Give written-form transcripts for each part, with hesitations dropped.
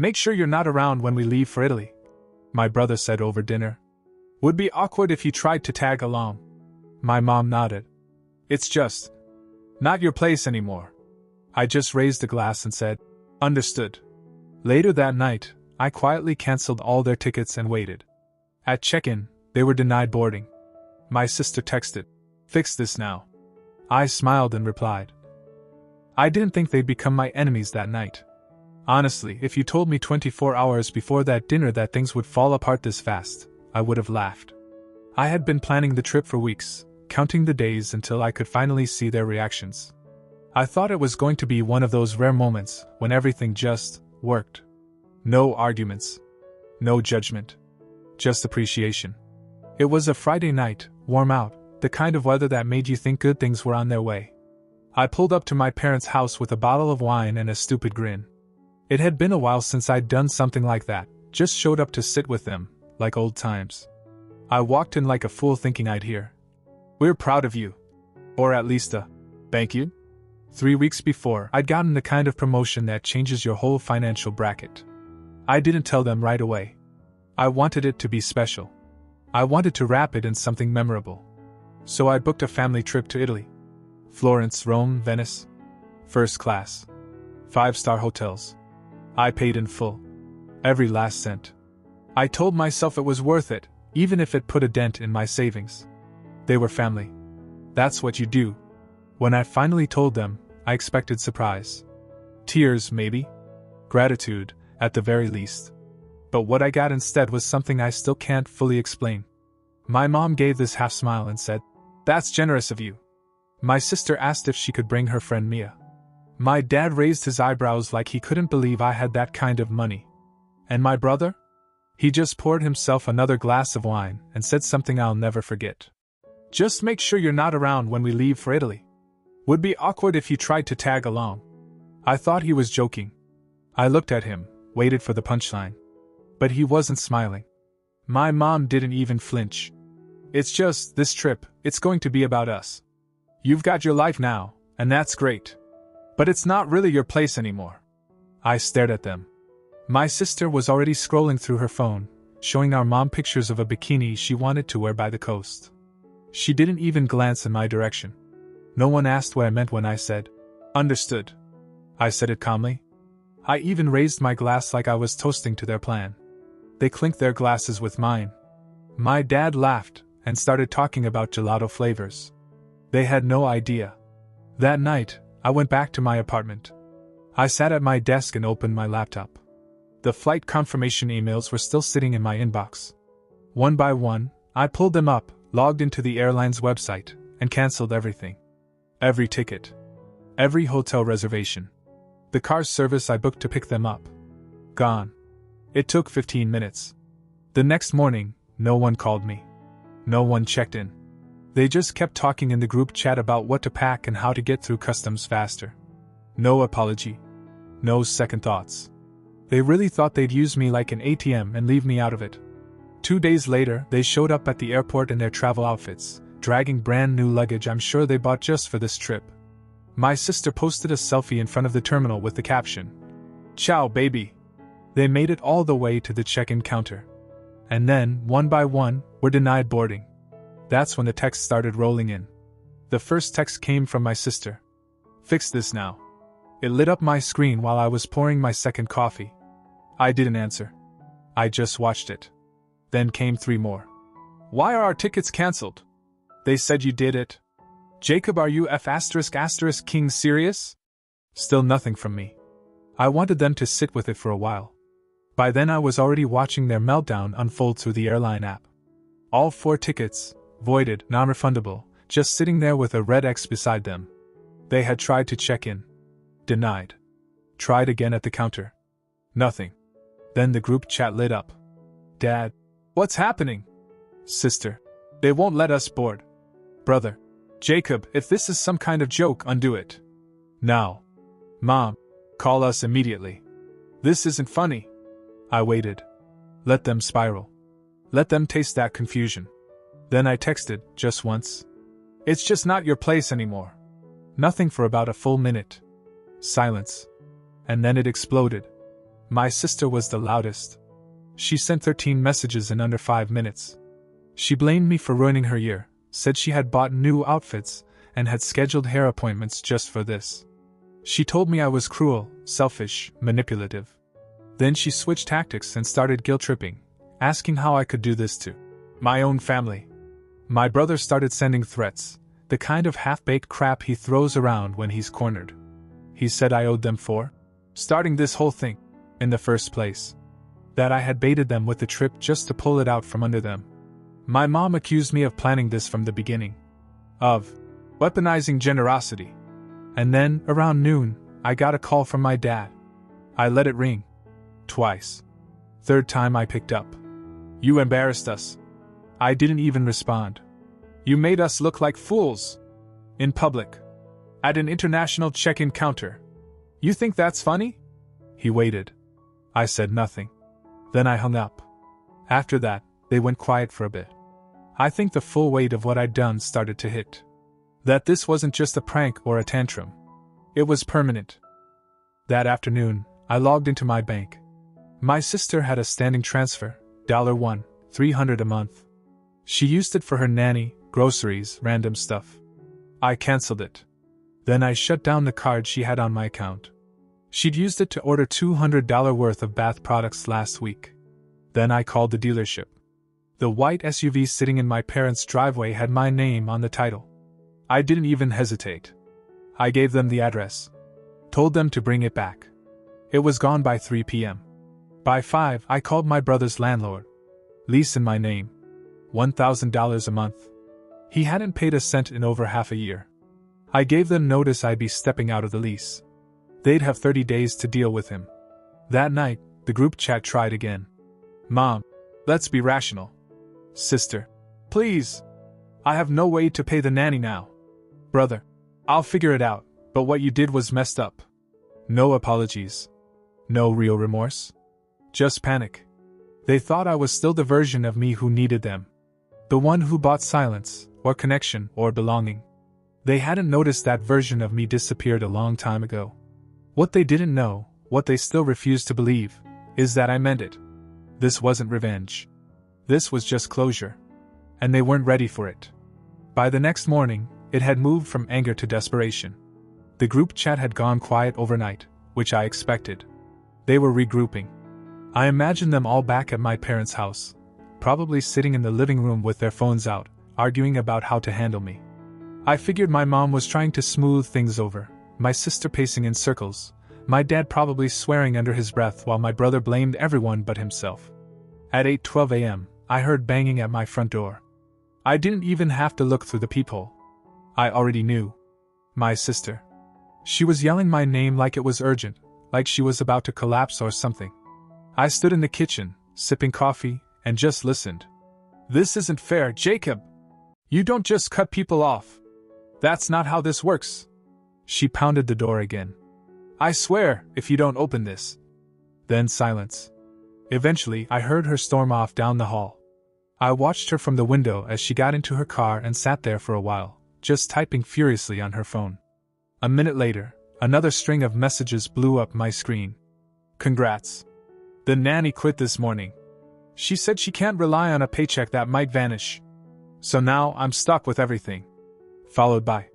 Make sure you're not around when we leave for Italy, my brother said over dinner. Would be awkward if you tried to tag along. My mom nodded. It's just not your place anymore. I just raised a glass and said, understood. Later that night, I quietly canceled all their tickets and waited. At check-in, they were denied boarding. My sister texted, fix this now. I smiled and replied, I didn't think they'd become my enemies that night. Honestly, if you told me 24 hours before that dinner that things would fall apart this fast, I would have laughed. I had been planning the trip for weeks, counting the days until I could finally see their reactions. I thought it was going to be one of those rare moments when everything just worked. No arguments. No judgment. Just appreciation. It was a Friday night, warm out, the kind of weather that made you think good things were on their way. I pulled up to my parents' house with a bottle of wine and a stupid grin. It had been a while since I'd done something like that, just showed up to sit with them, like old times. I walked in like a fool thinking I'd hear, we're proud of you. Or at least a, thank you. 3 weeks before, I'd gotten the kind of promotion that changes your whole financial bracket. I didn't tell them right away. I wanted it to be special. I wanted to wrap it in something memorable. So I booked a family trip to Italy. Florence, Rome, Venice. First class. 5-star hotels. I paid in full. Every last cent. I told myself it was worth it, even if it put a dent in my savings. They were family. That's what you do. When I finally told them, I expected surprise. Tears, maybe. Gratitude, at the very least. But what I got instead was something I still can't fully explain. My mom gave this half smile and said, that's generous of you. My sister asked if she could bring her friend Mia. My dad raised his eyebrows like he couldn't believe I had that kind of money. And my brother? He just poured himself another glass of wine and said something I'll never forget. Just make sure you're not around when we leave for Italy. Would be awkward if you tried to tag along. I thought he was joking. I looked at him, waited for the punchline. But he wasn't smiling. My mom didn't even flinch. It's just, this trip, it's going to be about us. You've got your life now, and that's great. But it's not really your place anymore. I stared at them. My sister was already scrolling through her phone, showing our mom pictures of a bikini she wanted to wear by the coast. She didn't even glance in my direction. No one asked what I meant when I said, understood. I said it calmly. I even raised my glass like I was toasting to their plan. They clinked their glasses with mine. My dad laughed and started talking about gelato flavors. They had no idea. That night, I went back to my apartment. I sat at my desk and opened my laptop. The flight confirmation emails were still sitting in my inbox. One by one, I pulled them up, logged into the airline's website, and canceled everything. Every ticket. Every hotel reservation. The car service I booked to pick them up. Gone. It took 15 minutes. The next morning, no one called me. No one checked in. They just kept talking in the group chat about what to pack and how to get through customs faster. No apology. No second thoughts. They really thought they'd use me like an ATM and leave me out of it. 2 days later, they showed up at the airport in their travel outfits, dragging brand new luggage I'm sure they bought just for this trip. My sister posted a selfie in front of the terminal with the caption, "Ciao, baby." They made it all the way to the check-in counter. And then, one by one, were denied boarding. That's when the texts started rolling in. The first text came from my sister. Fix this now. It lit up my screen while I was pouring my second coffee. I didn't answer. I just watched it. Then came 3 more. Why are our tickets cancelled? They said you did it. Jacob, are you King serious? Still nothing from me. I wanted them to sit with it for a while. By then I was already watching their meltdown unfold through the airline app. All 4 tickets, voided, non-refundable, just sitting there with a red X beside them. They had tried to check in. Denied. Tried again at the counter. Nothing. Then the group chat lit up. Dad. What's happening? Sister. They won't let us board. Brother. Jacob, if this is some kind of joke, undo it. Now. Mom. Call us immediately. This isn't funny. I waited. Let them spiral. Let them taste that confusion. Then I texted, just once. It's just not your place anymore. Nothing for about a full minute. Silence. And then it exploded. My sister was the loudest. She sent 13 messages in under 5 minutes. She blamed me for ruining her year, said she had bought new outfits, and had scheduled hair appointments just for this. She told me I was cruel, selfish, manipulative. Then she switched tactics and started guilt-tripping, asking how I could do this to my own family. My brother started sending threats, the kind of half-baked crap he throws around when he's cornered. He said I owed them for starting this whole thing in the first place. That I had baited them with the trip just to pull it out from under them. My mom accused me of planning this from the beginning. Of weaponizing generosity. And then, around noon, I got a call from my dad. I let it ring. Twice. Third time I picked up. You embarrassed us. I didn't even respond. You made us look like fools. In public. At an international check-in counter. You think that's funny? He waited. I said nothing. Then I hung up. After that, they went quiet for a bit. I think the full weight of what I'd done started to hit. That this wasn't just a prank or a tantrum. It was permanent. That afternoon, I logged into my bank. My sister had a standing transfer, $1,300 a month. She used it for her nanny, groceries, random stuff. I canceled it. Then I shut down the card she had on my account. She'd used it to order $200 worth of bath products last week. Then I called the dealership. The white SUV sitting in my parents' driveway had my name on the title. I didn't even hesitate. I gave them the address. Told them to bring it back. It was gone by 3 p.m. By 5, I called my brother's landlord. Lease in my name. $1,000 a month. He hadn't paid a cent in over half a year. I gave them notice I'd be stepping out of the lease. They'd have 30 days to deal with him. That night, the group chat tried again. Mom, let's be rational. Sister, please. I have no way to pay the nanny now. Brother, I'll figure it out, but what you did was messed up. No apologies. No real remorse. Just panic. They thought I was still the version of me who needed them. The one who bought silence, or connection, or belonging. They hadn't noticed that version of me disappeared a long time ago. What they didn't know, what they still refused to believe, is that I meant it. This wasn't revenge. This was just closure. And they weren't ready for it. By the next morning, it had moved from anger to desperation. The group chat had gone quiet overnight, which I expected. They were regrouping. I imagined them all back at my parents' house, probably sitting in the living room with their phones out, arguing about how to handle me. I figured my mom was trying to smooth things over, my sister pacing in circles, my dad probably swearing under his breath while my brother blamed everyone but himself. At 8:12 a.m., I heard banging at my front door. I didn't even have to look through the peephole. I already knew. My sister. She was yelling my name like it was urgent, like she was about to collapse or something. I stood in the kitchen, sipping coffee, and just listened. This isn't fair, Jacob. You don't just cut people off. That's not how this works. She pounded the door again. I swear, if you don't open this. Then silence. Eventually, I heard her storm off down the hall. I watched her from the window as she got into her car and sat there for a while, just typing furiously on her phone. A minute later, another string of messages blew up my screen. Congrats. The nanny quit this morning. She said she can't rely on a paycheck that might vanish. So now I'm stuck with everything. Followed by,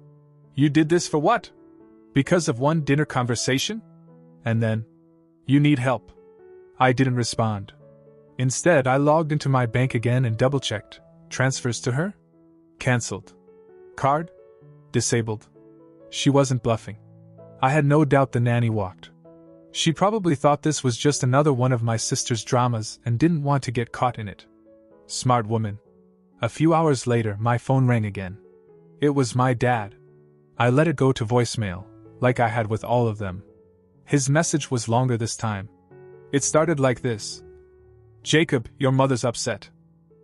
you did this for what? Because of one dinner conversation? And then, you need help. I didn't respond. Instead, I logged into my bank again and double-checked. Transfers to her? Cancelled. Card? Disabled. She wasn't bluffing. I had no doubt the nanny walked. She probably thought this was just another one of my sister's dramas and didn't want to get caught in it. Smart woman. A few hours later, my phone rang again. It was my dad. I let it go to voicemail, like I had with all of them. His message was longer this time. It started like this. Jacob, your mother's upset.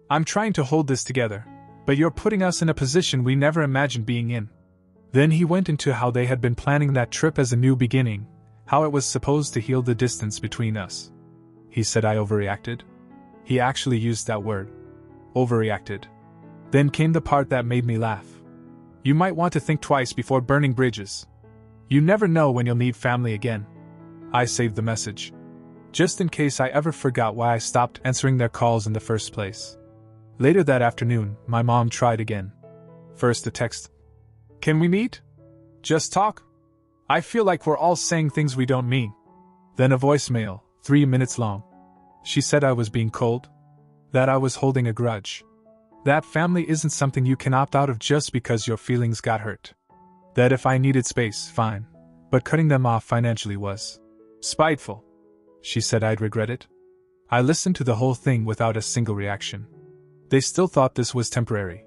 I'm trying to hold this together, but you're putting us in a position we never imagined being in. Then he went into how they had been planning that trip as a new beginning, how it was supposed to heal the distance between us. He said I overreacted. He actually used that word. Overreacted. Then came the part that made me laugh. You might want to think twice before burning bridges. You never know when you'll need family again. I saved the message. just in case I ever forgot why I stopped answering their calls in the first place. Later that afternoon, my mom tried again. First a text. "Can we meet? Just talk? I feel like we're all saying things we don't mean." Then a voicemail, 3 minutes long. She said I was being cold, that I was holding a grudge, that family isn't something you can opt out of just because your feelings got hurt, that if I needed space, fine, but cutting them off financially was spiteful. She said I'd regret it. I listened to the whole thing without a single reaction. They still thought this was temporary.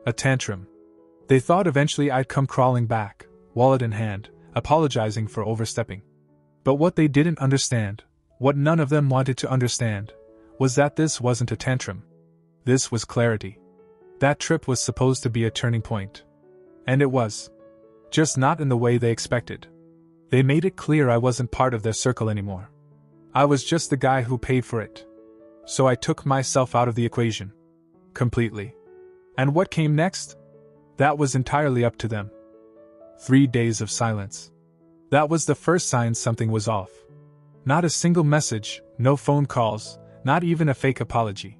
A tantrum. They thought eventually I'd come crawling back, wallet in hand, apologizing for overstepping. But what they didn't understand, what none of them wanted to understand, was that this wasn't a tantrum. This was clarity. That trip was supposed to be a turning point. And it was. Just not in the way they expected. They made it clear I wasn't part of their circle anymore. I was just the guy who paid for it. So I took myself out of the equation. Completely. And what came next? That was entirely up to them. 3 days of silence. That was the first sign something was off. Not a single message, no phone calls, not even a fake apology.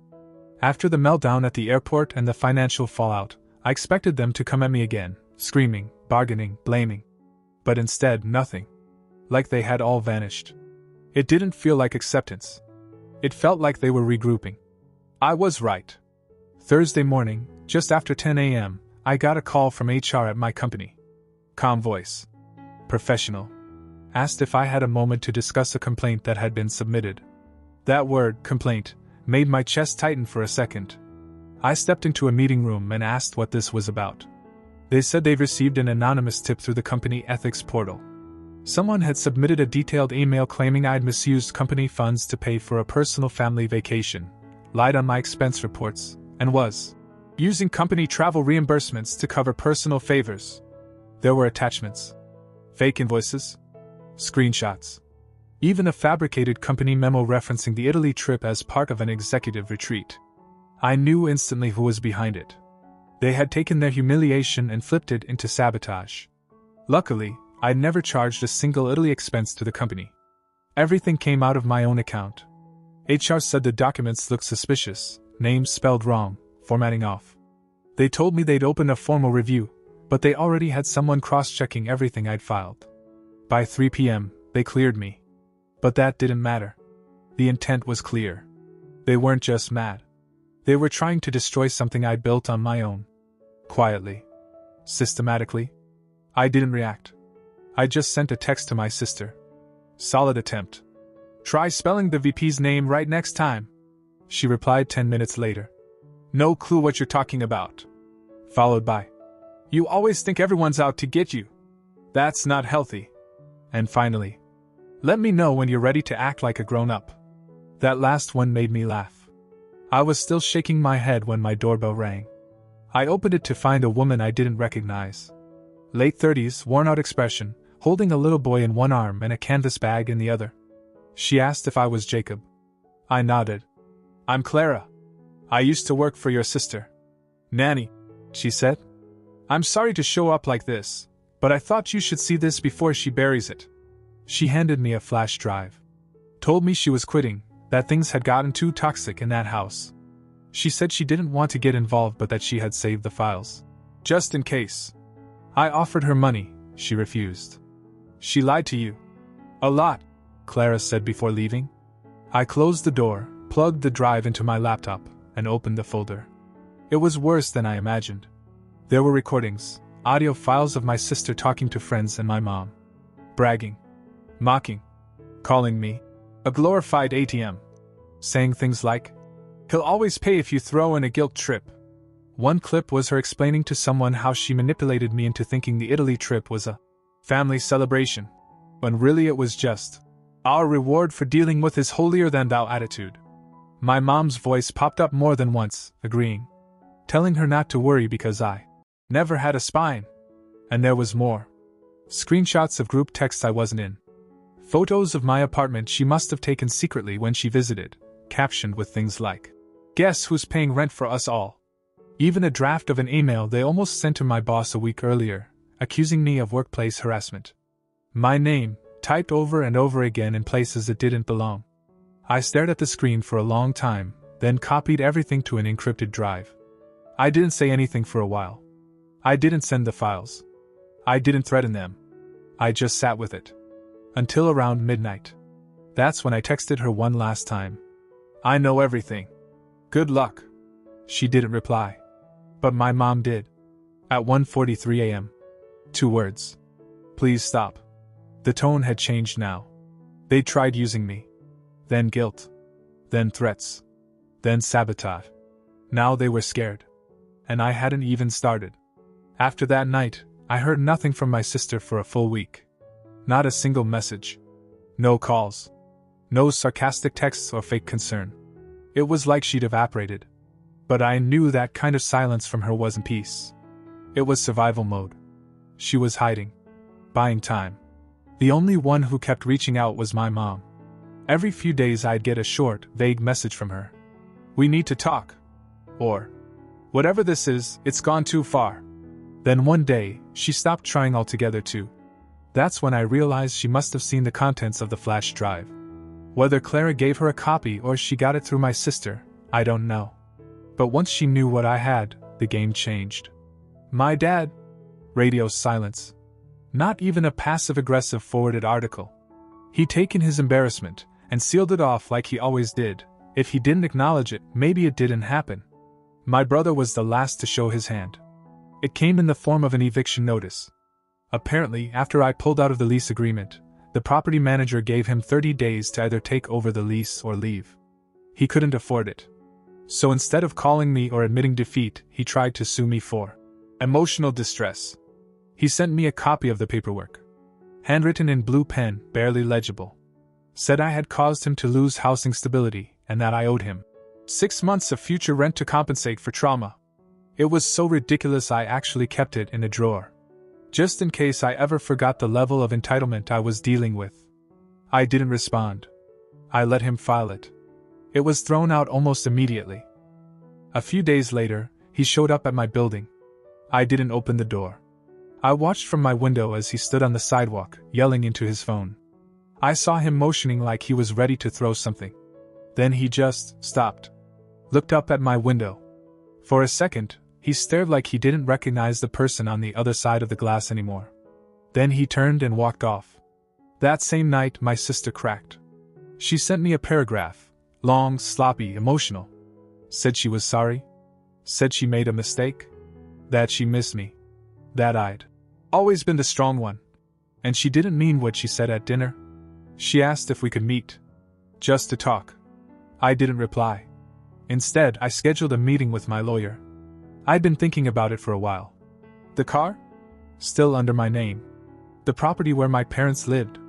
After the meltdown at the airport and the financial fallout, I expected them to come at me again, screaming, bargaining, blaming. But instead, nothing. Like they had all vanished. It didn't feel like acceptance. It felt like they were regrouping. I was right. Thursday morning, just after 10 a.m., I got a call from HR at my company. Calm voice. Professional. Asked if I had a moment to discuss a complaint that had been submitted. That word, complaint, made my chest tighten for a second. I stepped into a meeting room and asked what this was about. They said they've received an anonymous tip through the company ethics portal. Someone had submitted a detailed email claiming I'd misused company funds to pay for a personal family vacation, lied on my expense reports, and was using company travel reimbursements to cover personal favors. There were attachments. Fake invoices. Screenshots. Even a fabricated company memo referencing the Italy trip as part of an executive retreat. I knew instantly who was behind it. They had taken their humiliation and flipped it into sabotage. Luckily, I'd never charged a single Italy expense to the company. Everything came out of my own account. HR said the documents looked suspicious, names spelled wrong, formatting off. They told me they'd open a formal review, but they already had someone cross-checking everything I'd filed. By 3 p.m., they cleared me. But that didn't matter. The intent was clear. They weren't just mad. They were trying to destroy something I built on my own. Quietly. Systematically. I didn't react. I just sent a text to my sister. Solid attempt. Try spelling the VP's name right next time. She replied 10 minutes later. No clue what you're talking about. Followed by, you always think everyone's out to get you. That's not healthy. And finally, let me know when you're ready to act like a grown-up. That last one made me laugh. I was still shaking my head when my doorbell rang. I opened it to find a woman I didn't recognize. Late 30s, worn-out expression, holding a little boy in one arm and a canvas bag in the other. She asked if I was Jacob. I nodded. I'm Clara. I used to work for your sister. Nanny, she said. I'm sorry to show up like this, but I thought you should see this before she buries it. She handed me a flash drive. Told me she was quitting, that things had gotten too toxic in that house. She said she didn't want to get involved but that she had saved the files. Just in case. I offered her money, she refused. She lied to you. A lot, Clara said before leaving. I closed the door, plugged the drive into my laptop, and opened the folder. It was worse than I imagined. There were recordings, audio files of my sister talking to friends and my mom. Bragging. Mocking. Calling me a glorified ATM. Saying things like, he'll always pay if you throw in a guilt trip. One clip was her explaining to someone how she manipulated me into thinking the Italy trip was a family celebration, when really it was just our reward for dealing with his holier-than-thou attitude. My mom's voice popped up more than once, agreeing. Telling her not to worry because I never had a spine. And there was more. Screenshots of group texts I wasn't in. Photos of my apartment she must have taken secretly when she visited, captioned with things like, guess who's paying rent for us all? Even a draft of an email they almost sent to my boss a week earlier, accusing me of workplace harassment. My name, typed over and over again in places it didn't belong. I stared at the screen for a long time, then copied everything to an encrypted drive. I didn't say anything for a while. I didn't send the files. I didn't threaten them. I just sat with it. Until around midnight. That's when I texted her one last time. I know everything. Good luck. She didn't reply. But my mom did. At 1:43 a.m. 2 words. Please stop. The tone had changed now. They tried using me. Then guilt. Then threats. Then sabotage. Now they were scared. And I hadn't even started. After that night, I heard nothing from my sister for a full week. Not a single message. No calls. No sarcastic texts or fake concern. It was like she'd evaporated. But I knew that kind of silence from her wasn't peace. It was survival mode. She was hiding. Buying time. The only one who kept reaching out was my mom. Every few days I'd get a short, vague message from her. We need to talk. Or, whatever this is, it's gone too far. Then one day, she stopped trying altogether too. That's when I realized she must have seen the contents of the flash drive. Whether Clara gave her a copy or she got it through my sister, I don't know. But once she knew what I had, the game changed. My dad. Radio silence. Not even a passive-aggressive forwarded article. He'd taken his embarrassment and sealed it off like he always did. If he didn't acknowledge it, maybe it didn't happen. My brother was the last to show his hand. It came in the form of an eviction notice. Apparently, after I pulled out of the lease agreement, the property manager gave him 30 days to either take over the lease or leave. He couldn't afford it. So instead of calling me or admitting defeat, he tried to sue me for emotional distress. He sent me a copy of the paperwork. Handwritten in blue pen, barely legible. Said I had caused him to lose housing stability, and that I owed him 6 months of future rent to compensate for trauma. It was so ridiculous I actually kept it in a drawer. Just in case I ever forgot the level of entitlement I was dealing with. I didn't respond. I let him file it. It was thrown out almost immediately. A few days later, he showed up at my building. I didn't open the door. I watched from my window as he stood on the sidewalk, yelling into his phone. I saw him motioning like he was ready to throw something. Then he just stopped. Looked up at my window. For a second, he stared like he didn't recognize the person on the other side of the glass anymore. Then he turned and walked off. That same night, my sister cracked. She sent me a paragraph. Long, sloppy, emotional. Said she was sorry. Said she made a mistake. That she missed me. That I'd always been the strong one. And she didn't mean what she said at dinner. She asked if we could meet. Just to talk. I didn't reply. Instead, I scheduled a meeting with my lawyer. I'd been thinking about it for a while. The car? Still under my name. The property where my parents lived.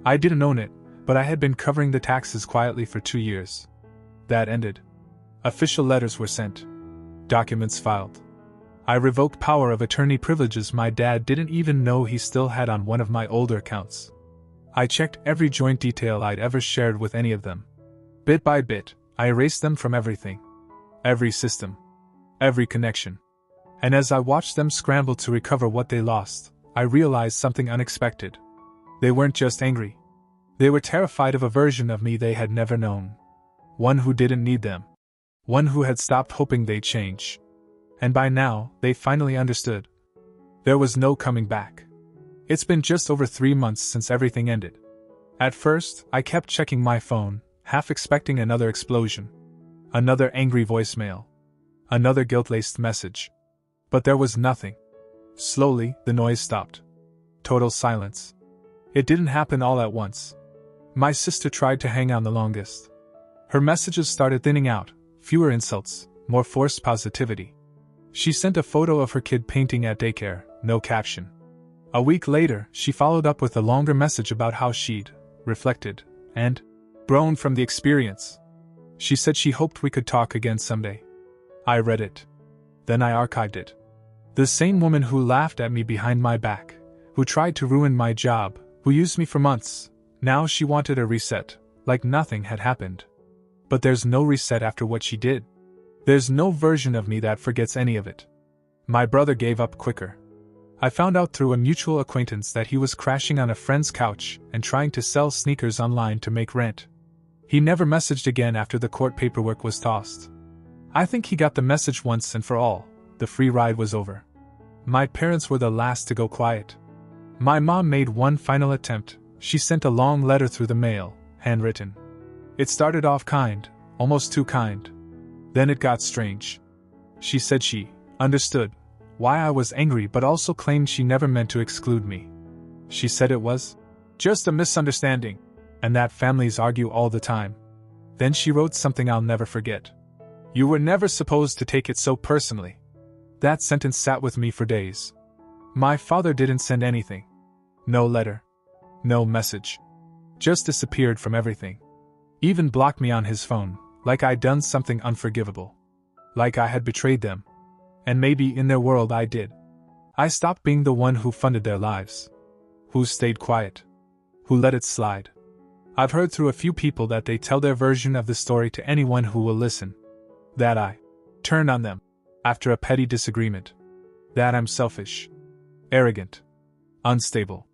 I didn't own it, but I had been covering the taxes quietly for 2 years. That ended. Official letters were sent. Documents filed. I revoked power of attorney privileges my dad didn't even know he still had on one of my older accounts. I checked every joint detail I'd ever shared with any of them. Bit by bit, I erased them from everything. Every system. Every connection. And as I watched them scramble to recover what they lost, I realized something unexpected. They weren't just angry. They were terrified of a version of me they had never known. One who didn't need them. One who had stopped hoping they'd change. And by now, they finally understood. There was no coming back. It's been just over 3 months since everything ended. At first, I kept checking my phone, half expecting another explosion. Another angry voicemail. Another guilt-laced message. But there was nothing. Slowly, the noise stopped. Total silence. It didn't happen all at once. My sister tried to hang on the longest. Her messages started thinning out, fewer insults, more forced positivity. She sent a photo of her kid painting at daycare, no caption. A week later, she followed up with a longer message about how she'd reflected and grown from the experience. She said she hoped we could talk again someday. I read it. Then I archived it. The same woman who laughed at me behind my back, who tried to ruin my job, who used me for months, now she wanted a reset, like nothing had happened. But there's no reset after what she did. There's no version of me that forgets any of it. My brother gave up quicker. I found out through a mutual acquaintance that he was crashing on a friend's couch and trying to sell sneakers online to make rent. He never messaged again after the court paperwork was tossed. I think he got the message once and for all, the free ride was over. My parents were the last to go quiet. My mom made one final attempt. She sent a long letter through the mail, handwritten. It started off kind, almost too kind. Then it got strange. She said she understood why I was angry but also claimed she never meant to exclude me. She said it was just a misunderstanding, and that families argue all the time. Then she wrote something I'll never forget. You were never supposed to take it so personally. That sentence sat with me for days. My father didn't send anything. No letter. No message. Just disappeared from everything. Even blocked me on his phone, like I'd done something unforgivable. Like I had betrayed them. And maybe in their world I did. I stopped being the one who funded their lives. Who stayed quiet. Who let it slide. I've heard through a few people that they tell their version of the story to anyone who will listen. That I turned on them after a petty disagreement. That I'm selfish. Arrogant. Unstable.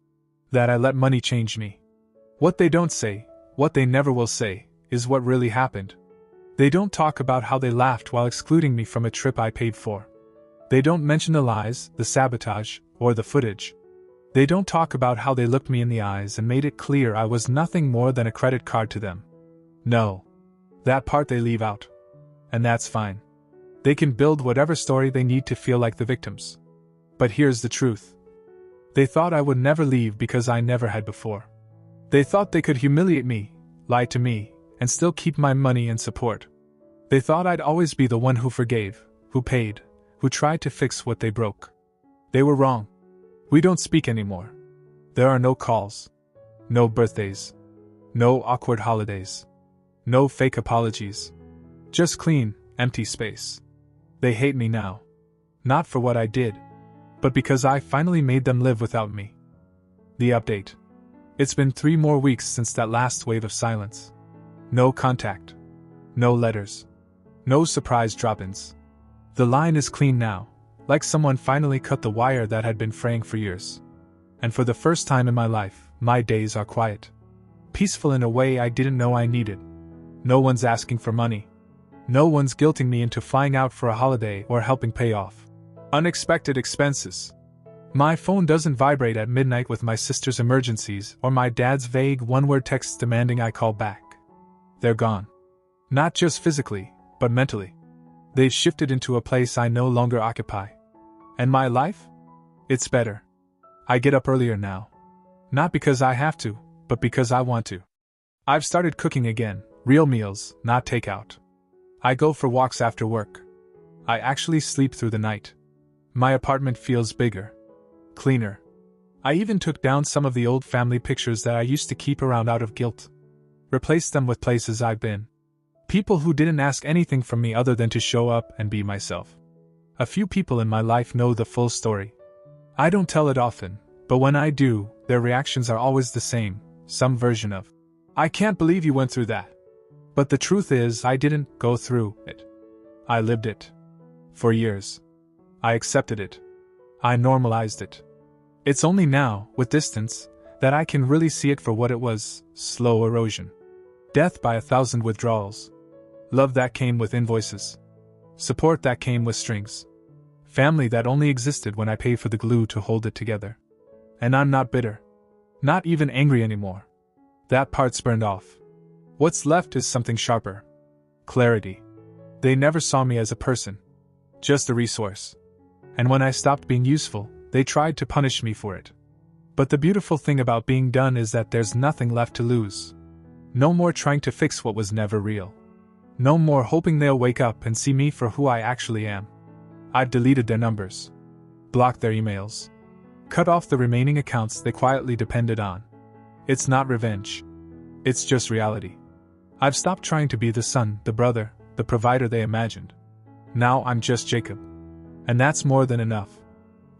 That I let money change me. What they don't say, what they never will say, is what really happened. They don't talk about how they laughed while excluding me from a trip I paid for. They don't mention the lies, the sabotage, or the footage. They don't talk about how they looked me in the eyes and made it clear I was nothing more than a credit card to them. No. That part they leave out. And that's fine. They can build whatever story they need to feel like the victims. But here's the truth. They thought I would never leave because I never had before. They thought they could humiliate me, lie to me, and still keep my money and support. They thought I'd always be the one who forgave, who paid, who tried to fix what they broke. They were wrong. We don't speak anymore. There are no calls. No birthdays. No awkward holidays. No fake apologies. Just clean, empty space. They hate me now. Not for what I did, but because I finally made them live without me. The update. It's been 3 more weeks since that last wave of silence. No contact. No letters. No surprise drop-ins. The line is clean now, like someone finally cut the wire that had been fraying for years. And for the first time in my life, my days are quiet. Peaceful in a way I didn't know I needed. No one's asking for money. No one's guilting me into flying out for a holiday or helping pay off unexpected expenses. My phone doesn't vibrate at midnight with my sister's emergencies or my dad's vague one-word texts demanding I call back. They're gone. Not just physically, but mentally. They've shifted into a place I no longer occupy. And my life? It's better. I get up earlier now. Not because I have to, but because I want to. I've started cooking again, real meals, not takeout. I go for walks after work. I actually sleep through the night. My apartment feels bigger. Cleaner. I even took down some of the old family pictures that I used to keep around out of guilt. Replaced them with places I've been. People who didn't ask anything from me other than to show up and be myself. A few people in my life know the full story. I don't tell it often, but when I do, their reactions are always the same, some version of, "I can't believe you went through that." But the truth is, I didn't go through it. I lived it. For years. I accepted it. I normalized it. It's only now, with distance, that I can really see it for what it was: slow erosion. Death by 1,000 withdrawals. Love that came with invoices. Support that came with strings. Family that only existed when I paid for the glue to hold it together. And I'm not bitter. Not even angry anymore. That part's burned off. What's left is something sharper. Clarity. They never saw me as a person. Just a resource. And when I stopped being useful, they tried to punish me for it. But the beautiful thing about being done is that there's nothing left to lose. No more trying to fix what was never real. No more hoping they'll wake up and see me for who I actually am. I've deleted their numbers. Blocked their emails. Cut off the remaining accounts they quietly depended on. It's not revenge. It's just reality. I've stopped trying to be the son, the brother, the provider they imagined. Now I'm just Jacob. And that's more than enough.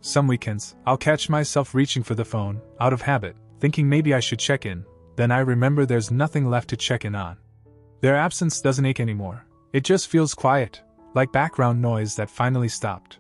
Some weekends, I'll catch myself reaching for the phone, out of habit, thinking maybe I should check in. Then I remember there's nothing left to check in on. Their absence doesn't ache anymore. It just feels quiet, like background noise that finally stopped.